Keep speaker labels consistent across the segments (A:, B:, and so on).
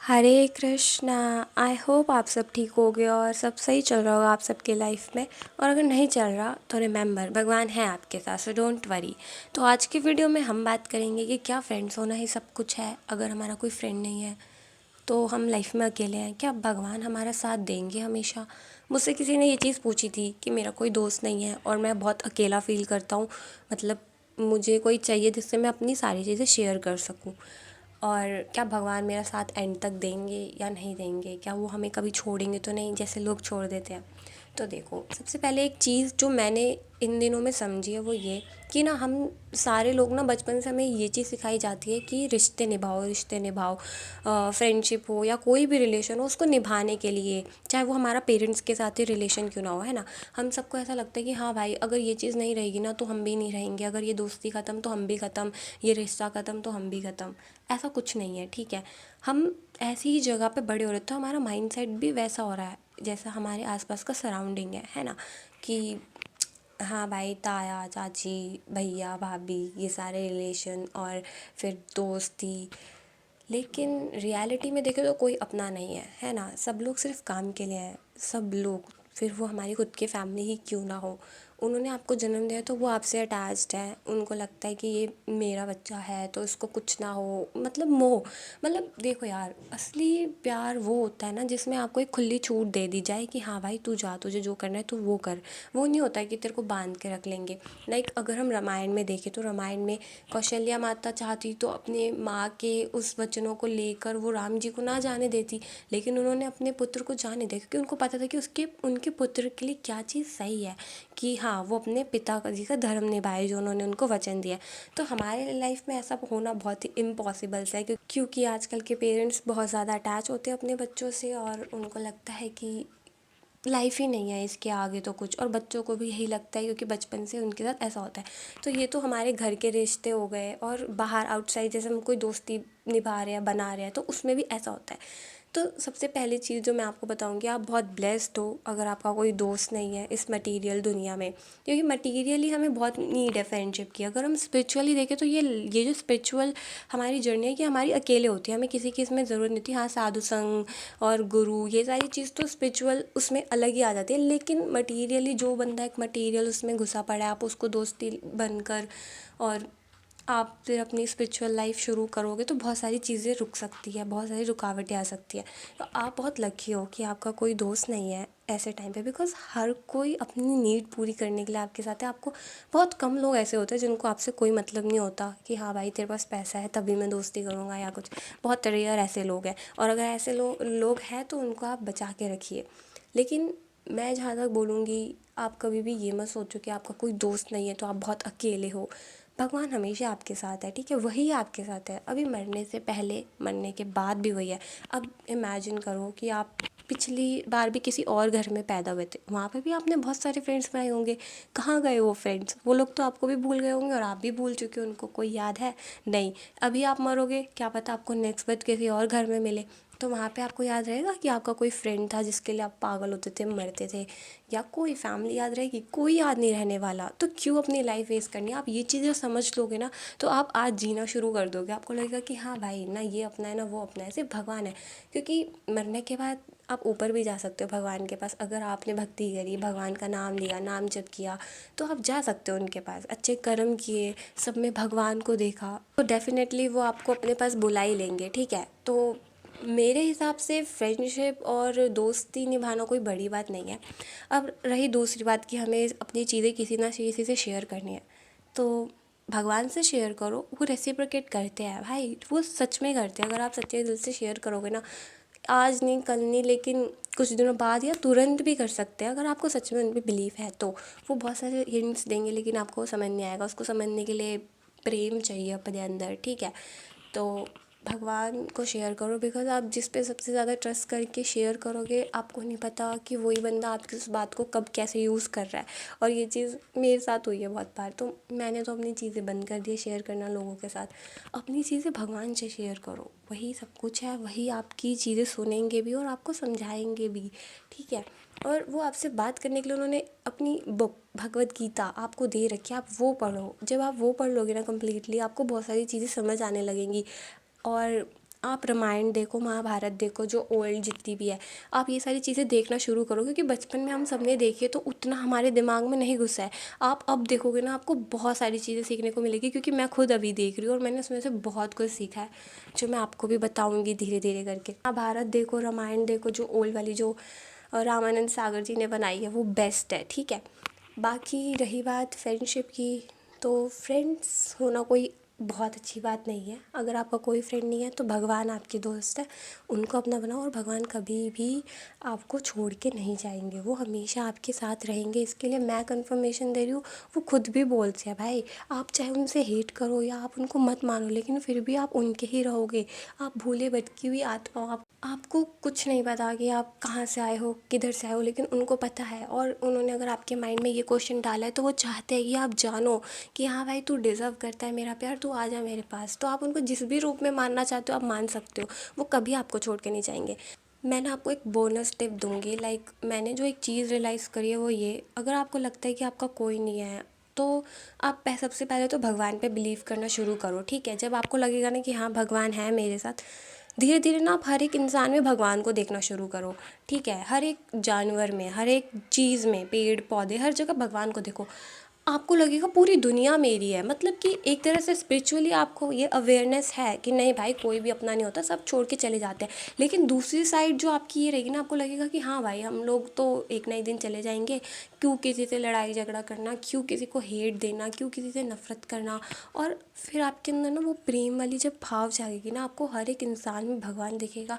A: Hare Krishna. I hope आप सब ठीक होगे और सब सही चल रहा होगा आप सबके लाइफ में। और अगर नहीं चल रहा तो रिमेंबर, भगवान है आपके साथ, सो डोंट वरी। तो आज की वीडियो में हम बात करेंगे कि क्या फ्रेंड्स होना ही सब कुछ है। अगर हमारा कोई फ्रेंड नहीं है तो हम लाइफ में अकेले हैं। क्या भगवान हमारा साथ देंगे हमेशा? मुझसे किसी ने ये चीज़ पूछी थी कि मेरा कोई दोस्त नहीं है और मैं बहुत अकेला फील करता हूँ। मतलब मुझे कोई चाहिए जिससे मैं अपनी सारी चीज़ें शेयर कर सकूँ। और क्या भगवान मेरा साथ एंड तक देंगे या नहीं देंगे? क्या वो हमें कभी छोड़ेंगे तो नहीं जैसे लोग छोड़ देते हैं? तो देखो, सबसे पहले एक चीज़ जो मैंने इन दिनों में समझी है वो ये कि ना, हम सारे लोग ना बचपन से हमें ये चीज़ सिखाई जाती है कि रिश्ते निभाओ, रिश्ते निभाओ। फ्रेंडशिप हो या कोई भी रिलेशन हो, उसको निभाने के लिए, चाहे वो हमारा पेरेंट्स के साथ ही रिलेशन क्यों ना हो, है ना। हम सबको ऐसा लगता है कि हाँ भाई, अगर ये चीज़ नहीं रहेगी ना तो हम भी नहीं रहेंगे, अगर ये दोस्ती ख़त्म तो हम भी ख़त्म, ये रिश्ता ख़त्म तो हम भी ख़त्म। ऐसा कुछ नहीं है, ठीक है। हम ऐसी ही जगह पे बड़े हो रहे, तो हमारा माइंडसेट भी वैसा हो रहा है जैसा हमारे आसपास का सराउंडिंग है ना। कि हाँ भाई, ताया चाची, भैया भाभी, ये सारे रिलेशन और फिर दोस्ती। लेकिन रियलिटी में देखें तो कोई अपना नहीं है ना। सब लोग सिर्फ काम के लिए हैं, सब लोग। फिर वो हमारी खुद की फैमिली ही क्यों ना हो, उन्होंने आपको जन्म दिया तो वो आपसे अटैच्ड है। उनको लगता है कि ये मेरा बच्चा है तो इसको कुछ ना हो, मतलब मोह। मतलब देखो यार, असली प्यार वो होता है ना जिसमें आपको एक खुली छूट दे दी जाए कि हाँ भाई तू जा, तुझे जो करना है तू वो कर। वो नहीं होता है कि तेरे को बांध के रख लेंगे। लाइक अगर हम रामायण में देखें तो रामायण में कौशल्या माता चाहती तो अपने माँ के उस वचनों को लेकर वो राम जी को ना जाने देती, लेकिन उन्होंने अपने पुत्र को जाने दिया क्योंकि उनको पता था कि उसके उनके पुत्र के लिए क्या चीज़ सही है। कि हाँ, वो अपने पिता जी का धर्म निभाए जो उन्होंने उनको वचन दिया। तो हमारे लाइफ में ऐसा होना बहुत ही इम्पॉसिबल सा है क्योंकि आजकल के पेरेंट्स बहुत ज़्यादा अटैच होते हैं अपने बच्चों से और उनको लगता है कि लाइफ ही नहीं है इसके आगे तो कुछ। और बच्चों को भी यही लगता है क्योंकि बचपन से उनके साथ ऐसा होता है। तो ये तो हमारे घर के रिश्ते हो गए, और बाहर आउटसाइड जैसे हम कोई दोस्ती निभा रहे हैं, बना रहे हैं, तो उसमें भी ऐसा होता है। तो सबसे पहली चीज़ जो मैं आपको बताऊंगी, आप बहुत ब्लेस्ड हो अगर आपका कोई दोस्त नहीं है इस मटेरियल दुनिया में। क्योंकि मटेरियली हमें बहुत नीड है फ्रेंडशिप की। अगर हम स्पिरिचुअली देखें तो ये जो स्पिरिचुअल हमारी जर्नी है कि हमारी अकेले होती है, हमें किसी की इसमें ज़रूरत नहीं होती। हाँ, साधु संग और गुरु, ये सारी चीज़ तो स्पिरिचुअल उसमें अलग ही आ जाती है। लेकिन मटीरियली जो बंदा एक मटीरियल उसमें घुसा पड़ा है, आप उसको दोस्ती बनकर और आप फिर अपनी स्पिरिचुअल लाइफ शुरू करोगे तो बहुत सारी चीज़ें रुक सकती है, बहुत सारी रुकावटें आ सकती है। तो आप बहुत लकी हो कि आपका कोई दोस्त नहीं है ऐसे टाइम पे, बिकॉज हर कोई अपनी नीड पूरी करने के लिए आपके साथ है। आपको बहुत कम लोग ऐसे होते हैं जिनको आपसे कोई मतलब नहीं होता कि हाँ भाई तेरे पास पैसा है तभी मैं दोस्ती करूँगा या कुछ। बहुत रेयर ऐसे लोग हैं, और अगर ऐसे लोग हैं तो उनको आप बचा के रखिए। लेकिन मैं जहाँ तक बोलूँगी, आप कभी भी ये मत सोचो कि आपका कोई दोस्त नहीं है तो आप बहुत अकेले हो। भगवान हमेशा आपके साथ है, ठीक है, वही आपके साथ है। अभी मरने से पहले, मरने के बाद भी वही है। अब इमेजिन करो कि आप पिछली बार भी किसी और घर में पैदा हुए थे, वहाँ पे भी आपने बहुत सारे फ्रेंड्स बनाए होंगे। कहाँ गए वो फ्रेंड्स? वो लोग तो आपको भी भूल गए होंगे और आप भी भूल चुके हो उनको। कोई याद है? नहीं। अभी आप मरोगे, क्या पता आपको नेक्स्ट बर्थ किसी और घर में मिले, तो वहाँ पे आपको याद रहेगा कि आपका कोई फ्रेंड था जिसके लिए आप पागल होते थे, मरते थे? या कोई फैमिली याद रहेगी? कोई याद नहीं रहने वाला। तो क्यों अपनी लाइफ वेस्ट करनी है? आप ये चीज़ें समझ लोगे ना तो आप आज जीना शुरू कर दोगे। आपको लगेगा कि हाँ भाई, ना ये अपना है ना वो अपना है, सिर्फ भगवान है। क्योंकि मरने के बाद आप ऊपर भी जा सकते हो भगवान के पास। अगर आपने भक्ति करी, भगवान का नाम लिया, नाम जप किया, तो आप जा सकते हो उनके पास। अच्छे कर्म किए, सब में भगवान को देखा, तो डेफिनेटली वो आपको अपने पास बुला ही लेंगे, ठीक है। तो मेरे हिसाब से फ्रेंडशिप और दोस्ती निभाना कोई बड़ी बात नहीं है। अब रही दूसरी बात कि हमें अपनी चीज़ें किसी ना किसी से शेयर करनी है, तो भगवान से शेयर करो। वो रेसिप्रोकेट करते हैं भाई, वो सच में करते हैं। अगर आप सच्चे दिल से शेयर करोगे ना, आज नहीं कल नहीं लेकिन कुछ दिनों बाद या तुरंत भी कर सकते हैं। अगर आपको सच में उन पर बिलीव है तो वो बहुत सारे हिंट्स देंगे, लेकिन आपको समझ नहीं आएगा। उसको समझने के लिए प्रेम चाहिए अपने अंदर, ठीक है। तो भगवान को शेयर करो, बिकॉज़ आप जिस पे सबसे ज़्यादा ट्रस्ट करके शेयर करोगे, आपको नहीं पता कि वही बंदा आपकी उस बात को कब कैसे यूज़ कर रहा है। और ये चीज़ मेरे साथ हुई है बहुत बार। तो मैंने तो अपनी चीज़ें बंद कर दी है शेयर करना लोगों के साथ। अपनी चीज़ें भगवान से शेयर करो, वही सब कुछ है, वही आपकी चीज़ें सुनेंगे भी और आपको समझाएंगे भी, ठीक है। और वो आपसे बात करने के लिए उन्होंने अपनी बुक भगवत गीता आपको दे रखी है, आप वो पढ़ो। जब आप वो पढ़ लोगे ना कम्प्लीटली, आपको बहुत सारी चीज़ें समझ आने लगेंगी। और आप रामायण देखो, महाभारत देखो, जो ओल्ड जितनी भी है, आप ये सारी चीज़ें देखना शुरू करो, क्योंकि बचपन में हम सबने देखी है तो उतना हमारे दिमाग में नहीं घुसा है। आप अब देखोगे ना, आपको बहुत सारी चीज़ें सीखने को मिलेगी, क्योंकि मैं खुद अभी देख रही हूँ और मैंने उसमें से बहुत कुछ सीखा है, जो मैं आपको भी बताऊँगी धीरे धीरे करके। महाभारत देखो, रामायण देखो, जो ओल्ड वाली जो रामानंद सागर जी ने बनाई है वो बेस्ट है, ठीक है। बाकी रही बात फ्रेंडशिप की, तो फ्रेंड्स होना कोई बहुत अच्छी बात नहीं है। अगर आपका कोई फ्रेंड नहीं है तो भगवान आपके दोस्त है, उनको अपना बनाओ, और भगवान कभी भी आपको छोड़ के नहीं जाएंगे, वो हमेशा आपके साथ रहेंगे। इसके लिए मैं कंफर्मेशन दे रही हूँ, वो खुद भी बोलते हैं भाई, आप चाहे उनसे हेट करो या आप उनको मत मानो, लेकिन फिर भी आप उनके ही रहोगे। आप भूले भटकी हुई आत्मा हो, आपको कुछ नहीं पता कि आप कहाँ से आए हो, किधर से आए हो, लेकिन उनको पता है, और उन्होंने अगर आपके माइंड में ये क्वेश्चन डाला है तो वो चाहते हैं कि आप जानो कि हाँ भाई, तू डिज़र्व करता है मेरा प्यार, तू आ जा मेरे पास। तो आप उनको जिस भी रूप में मानना चाहते हो आप मान सकते हो, वो कभी आपको छोड़ के नहीं जाएंगे। मैं ना आपको एक बोनस टिप दूंगी, लाइक मैंने जो एक चीज़ रियलाइज़ करी है वो ये, अगर आपको लगता है कि आपका कोई नहीं है तो आप सबसे पहले तो भगवान पे बिलीव करना शुरू करो, ठीक है। जब आपको लगेगा ना कि हाँ भगवान है मेरे साथ, धीरे धीरे ना आप हर एक इंसान में भगवान को देखना शुरू करो, ठीक है। हर एक जानवर में, हर एक चीज़ में, पेड़ पौधे, हर जगह भगवान को देखो। आपको लगेगा पूरी दुनिया मेरी है, मतलब कि एक तरह से स्पिरिचुअली आपको ये अवेयरनेस है कि नहीं भाई, कोई भी अपना नहीं होता, सब छोड़ के चले जाते हैं। लेकिन दूसरी साइड जो आपकी ये रहेगी ना, आपको लगेगा कि हाँ भाई, हम लोग तो एक ना एक दिन चले जाएंगे, क्यों किसी से लड़ाई झगड़ा करना, क्यों किसी को हेट देना, क्यों किसी से नफरत करना। और फिर आपके अंदर ना वो प्रेम वाली जब भाव जागेगी ना, आपको हर एक इंसान में भगवान दिखेगा।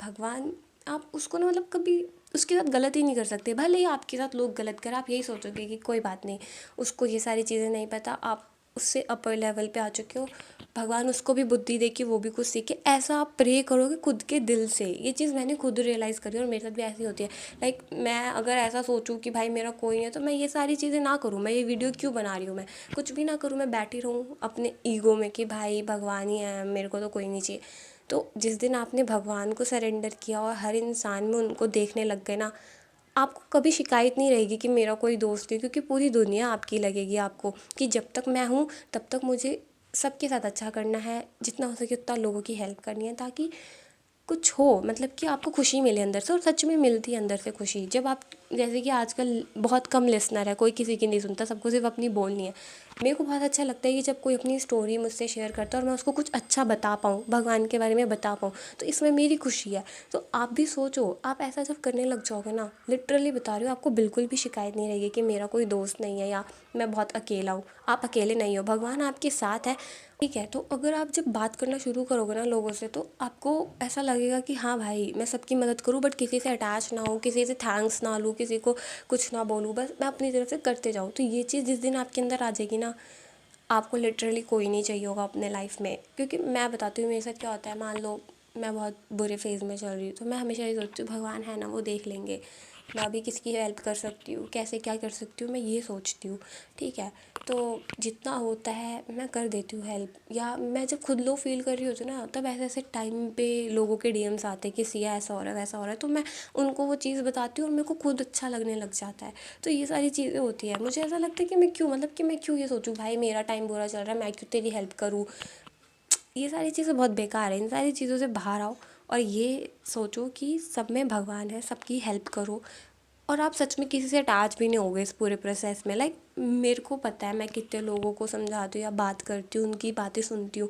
A: भगवान, आप उसको ना मतलब कभी उसके साथ गलत ही नहीं कर सकते, भले ही आपके साथ लोग गलत करें, आप यही सोचोगे कि कोई बात नहीं, उसको ये सारी चीज़ें नहीं पता, आप उससे अपर लेवल पे आ चुके हो, भगवान उसको भी बुद्धि दे कि वो भी कुछ सीखे। ऐसा आप प्रे करोगे खुद के दिल से। ये चीज़ मैंने खुद रियलाइज़ करी और मेरे साथ भी ऐसी होती है। लाइक मैं अगर ऐसा सोचूं कि भाई मेरा कोई नहीं है, तो मैं ये सारी चीज़ें ना करूँ, मैं ये वीडियो क्यों बना रही हूँ, मैं कुछ भी ना करूँ, मैं बैठी रहूँ अपने ईगो में कि भाई भगवान ही है, मेरे को तो कोई नहीं चाहिए। तो जिस दिन आपने भगवान को सरेंडर किया और हर इंसान में उनको देखने लग गए ना, आपको कभी शिकायत नहीं रहेगी कि मेरा कोई दोस्त नहीं, क्योंकि पूरी दुनिया आपकी लगेगी आपको कि जब तक मैं हूँ तब तक मुझे सबके साथ अच्छा करना है, जितना हो सके उतना लोगों की हेल्प करनी है, ताकि कुछ हो, मतलब कि आपको खुशी मिले अंदर से। और सच में मिलती है अंदर से खुशी, जब आप, जैसे कि आजकल बहुत कम लिसनर है, कोई किसी की नहीं सुनता, सबको सिर्फ अपनी बोलनी है। मेरे को बहुत अच्छा लगता है कि जब कोई अपनी स्टोरी मुझसे शेयर करता है और मैं उसको कुछ अच्छा बता पाऊँ, भगवान के बारे में बता पाऊँ, तो इसमें मेरी खुशी है। तो आप भी सोचो, आप ऐसा जब करने लग जाओगे ना, लिटरली बता रही हूँ, आपको बिल्कुल भी शिकायत नहीं रहेगी कि मेरा कोई दोस्त नहीं है या मैं बहुत अकेला हूँ। आप अकेले नहीं हो, भगवान आपके साथ है, ठीक है। तो अगर आप जब बात करना शुरू करोगे ना लोगों से, तो आपको ऐसा लगेगा कि हाँ भाई, मैं सबकी मदद करूँ, बट किसी से अटैच ना हो, किसी से थैंक्स ना लूँ, किसी को कुछ ना बोलूँ, बस मैं अपनी तरफ से करते जाऊँ। तो ये चीज़ जिस दिन आपके अंदर आ जाएगी ना, आपको लिटरली कोई नहीं चाहिए होगा अपने लाइफ में। क्योंकि मैं बताती हूँ मेरे साथ क्या होता है, मान लो मैं बहुत बुरे फेज़ में चल रही हूँ, तो मैं हमेशा ये सोचती हूँ भगवान है ना, वो देख लेंगे, मैं अभी किसकी हेल्प कर सकती हूँ, कैसे क्या कर सकती हूँ, मैं ये सोचती हूँ, ठीक है। तो जितना होता है मैं कर देती हूँ हेल्प। या मैं जब खुद लो फील कर रही होती हूँ ना, तब ऐसे ऐसे टाइम पे लोगों के डीएम्स आते हैं कि सिया ऐसा हो रहा है, वैसा हो रहा है, तो मैं उनको वो चीज़ बताती हूँ और मेरे को खुद अच्छा लगने लग जाता है। तो ये सारी चीज़ें होती है, मुझे ऐसा लगता है कि मैं क्यों, मतलब कि मैं क्यों ये सोचूं भाई मेरा टाइम बुरा चल रहा है, मैं क्यों तेरी हेल्प करूँ। ये सारी चीज़ें बहुत बेकार है, इन सारी चीज़ों से बाहर आओ और ये सोचो कि सब में भगवान है, सबकी हेल्प करो। और आप सच में किसी से अटैच भी नहीं होगे इस पूरे प्रोसेस में। लाइक मेरे को पता है मैं कितने लोगों को समझाती हूँ या बात करती हूँ, उनकी बातें सुनती हूँ,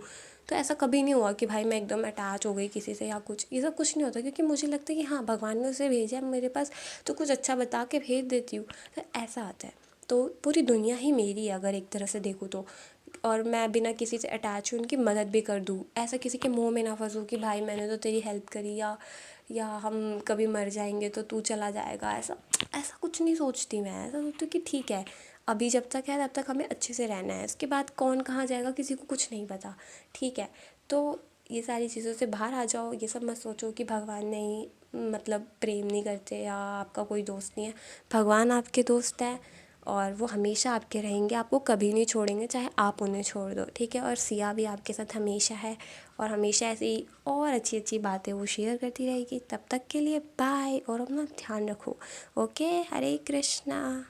A: तो ऐसा कभी नहीं हुआ कि भाई मैं एकदम अटैच हो गई किसी से या कुछ, ये सब कुछ नहीं होता, क्योंकि मुझे लगता है कि हाँ भगवान ने उसे भेजा है मेरे पास, तो कुछ अच्छा बता के भेज देती हूँ, तो ऐसा आता है। तो पूरी दुनिया ही मेरी है अगर एक तरह से देखूँ तो। और मैं बिना किसी से अटैच हूँ, उनकी मदद भी कर दूँ, ऐसा किसी के मुंह में ना फंसूँ कि भाई मैंने तो तेरी हेल्प करी, या हम कभी मर जाएंगे तो तू चला जाएगा, ऐसा ऐसा कुछ नहीं सोचती मैं। ऐसा सोचती हूँ कि ठीक है, अभी जब तक है तब तक हमें अच्छे से रहना है, इसके बाद कौन कहाँ जाएगा किसी को कुछ नहीं पता, ठीक है। तो ये सारी चीज़ों से बाहर आ जाओ, ये सब मत सोचो कि भगवान नहीं, मतलब प्रेम नहीं करते या आपका कोई दोस्त नहीं है। भगवान आपके दोस्त है और वो हमेशा आपके रहेंगे, आपको कभी नहीं छोड़ेंगे, चाहे आप उन्हें छोड़ दो, ठीक है। और सिया भी आपके साथ हमेशा है और हमेशा ऐसी ही और अच्छी अच्छी बातें वो शेयर करती रहेगी। तब तक के लिए बाय, और अपना ध्यान रखो। ओके, हरे कृष्णा।